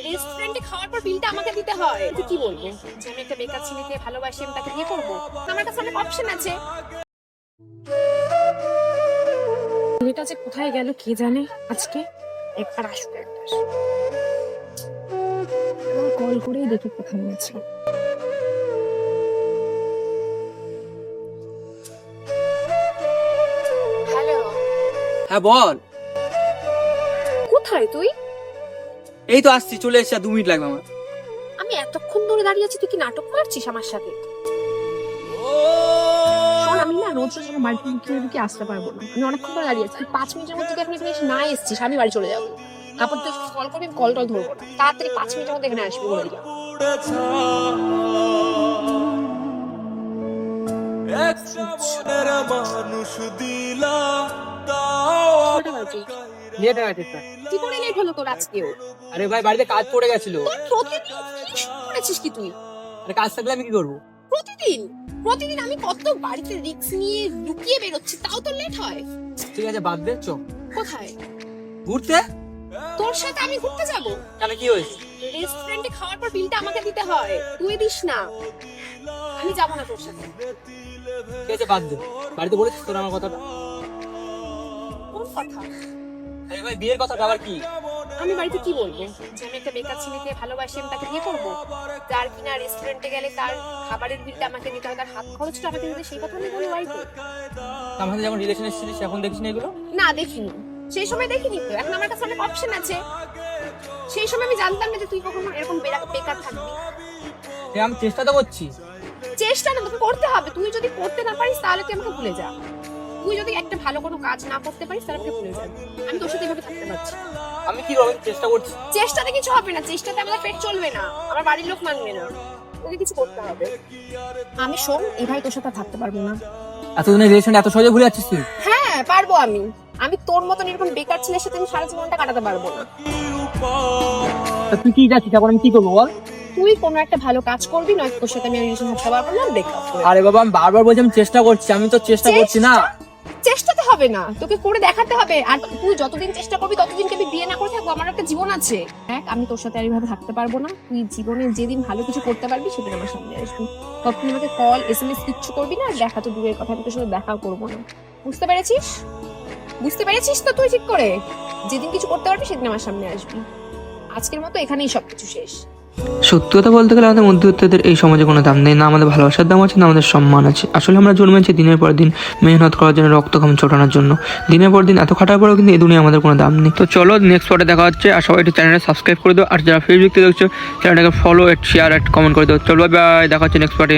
রেস্টুরেন্টে খাওয়ার পর বিলটা আমাকে দিতে হয়। তুই কি বলবো যে আমি একটা বেকার ছেলেকে ভালোবাসি, আমি তাকে বিয়ে করবো? আমার কাছে অনেক অপশন আছে। মেয়েটা যে কোথায় গেল কে জানে। আজকে একবার আসবে, একবার কল করেই দেখি কোথায় গেছে। হ্যালো, হ্যাঁ বল। কোথায় তুই? এই তো আসছি, চলে এসেছি, আর 2 মিনিট লাগবে আমার। আমি এতক্ষণ ধরে দাঁড়িয়ে আছি, তুই কি নাটক করছিস আমার সাথে? শোন, আমি না রোজ রোজ আমার বাড়িতে লুকিয়ে আসতে পারবো না। আমি অনেকক্ষণ ধরে দাঁড়িয়ে আছি, 5 মিনিটের মধ্যে তুই এখন এখানে এসে না এসছিস, আমি বাড়ি চলে যাবো। তারপর তুই কল করবি, কল টল ধরবো না। তাড়াতাড়ি 5 মিনিটের মধ্যে এখানে আসবি, বলে দিলাম। লেট হয়ে গেছে। কি করে লেট হলো তোর আজকেও? আরে ভাই, বাড়িতে কাজ পড়ে গেছিল। তোর প্রতিদিন কি শুরু করেছিস কি তুই? আরে কাজ থাকলে আমি কি করবো? প্রতিদিন প্রতিদিন আমি কত বাড়িতে রিস্ক নিয়ে লুকিয়ে বেরোচ্ছি, তাও তোর লেট হয়। ঠিক আছে, বাদ দে, চ কোথায়? ঘুরতে। তোর সাথে আমি ঘুরতে যাবো? কেন, কি হয়েছে? রেস্টুরেন্টে খাওয়ার পর বিলটা আমাকে দিতে হয়, তুই দিস না। আমি যাবো না তোর সাথে। ঠিক আছে, বাদ দে। বাড়িতে বলেছিস তোর আমার কথাটা? কোন কথা? আরে ভাই, বিয়ের কথাটা আবার কি? আমি বাড়িতে কি বলবো যে আমি একটা বেকার ছেলেকে ভালোবাসি, আমি তাকে বিয়ে করবো? যার কিনা রেস্টুরেন্টে গেলে তার খাবারের বিলটা আমাকে দিতে হয়, তার হাত খরচটা আমাকে দিতে, সেই কথা আমি বলি বাড়িতে? আমাদের যখন রিলেশনে ছিলিস এখন দেখিস না এগুলো? না, দেখিনি। সেই সময় দেখিনি তো, এখন আমার কাছে অনেক অপশন আছে। সেই সময় আমি জানতাম না যে তুই কখনো এরকম বেকার থাকবি। আমি চেষ্টা তো করছি। চেষ্টা না, তোকে করতে হবে। তুই যদি করতে না পারিস তাহলে তুই আমাকে ভুলে যা। তুই যদি একটা ভালো কোনো কাজ না করতে পারিস তাহলে আমাকে ভুলে যা। আমি তোর সাথে এভাবে থাকতে পারছি না। আমি কি করবো? চেষ্টা করছি। চেষ্টাতে কিছু হবে না, চেষ্টাতে আমাদের পেট চলবে না, আমার বাড়ির লোক মানবে না। তোকে কিছু করতে হবে। আমি শোন, এভাবে তোর সাথে থাকতে পারবো না। এতদিনের রিলেশন এত সহজে ভুলে যাচ্ছিস তুই? হ্যাঁ পারবো। আমি তোর মতন এরকম বেকার ছেলের সাথে আমি সারা জীবনটা কাটাতে পারবো না। তুই কি যাচ্ছিস এখন? আমি কি করবো বল? তুই কোনো একটা ভালো কাজ করবি, নয়তো তোর সাথে আমি রিলেশন থাকতে পারবো না, ব্রেকআপ। আরে বাবা, আমি বারবার বলছি আমি চেষ্টা করছি, আমি তো চেষ্টা করছি না। চেষ্টাতে হবে না, তোকে করে দেখাতে হবে। আর তুই যতদিন চেষ্টা করবি ততদিন আমি বিয়ে না করে থাকবো, আমার একটা জীবন আছে। দেখ, আমি তোর সাথে আর এইভাবে থাকতে পারবো না। তুই জীবনে যেদিন ভালো কিছু করতে পারবি সেদিন আমার সামনে আসবি। তখন আমাকে কল SMS কিচ্ছু করবি না, আর দেখা তো দূরের কথা, আমি তোর সাথে দেখাও করবো না। বুঝতে পেরেছিস? বুঝতে পেরেছিস তো তুই ঠিক করে? যেদিন কিছু করতে পারবি সেদিন আমার সামনে আসবি। আজকের মতো এখানেই সবকিছু শেষ। সত্যি কথা বলতে গেলে আমাদের মধ্যবিত্তদের এই সমাজে কোনো দাম নেই, না আমাদের ভালোবাসার দাম আছে, না আমাদের সম্মান আছে। আসলে আমরা জন্মেছি দিনের পর দিন মেহনত করার জন্য, রক্ত ঘাম ছোটানোর জন্য। দিনের পর দিন এত খাটার পরেও কিন্তু এই দুনিয়া আমাদের কোনো দাম নেই। তো চলো, নেক্সট পার্টে দেখা হচ্ছে। আর সবাই একটু চ্যানেলটা সাবস্ক্রাইব করে দাও, আর যারা ফেসবুক থেকে দেখছো চ্যানেলটাকে ফলো, শেয়ার, কমেন্ট করে দাও। চলো, বাই, দেখা হচ্ছে নেক্সট পার্টে।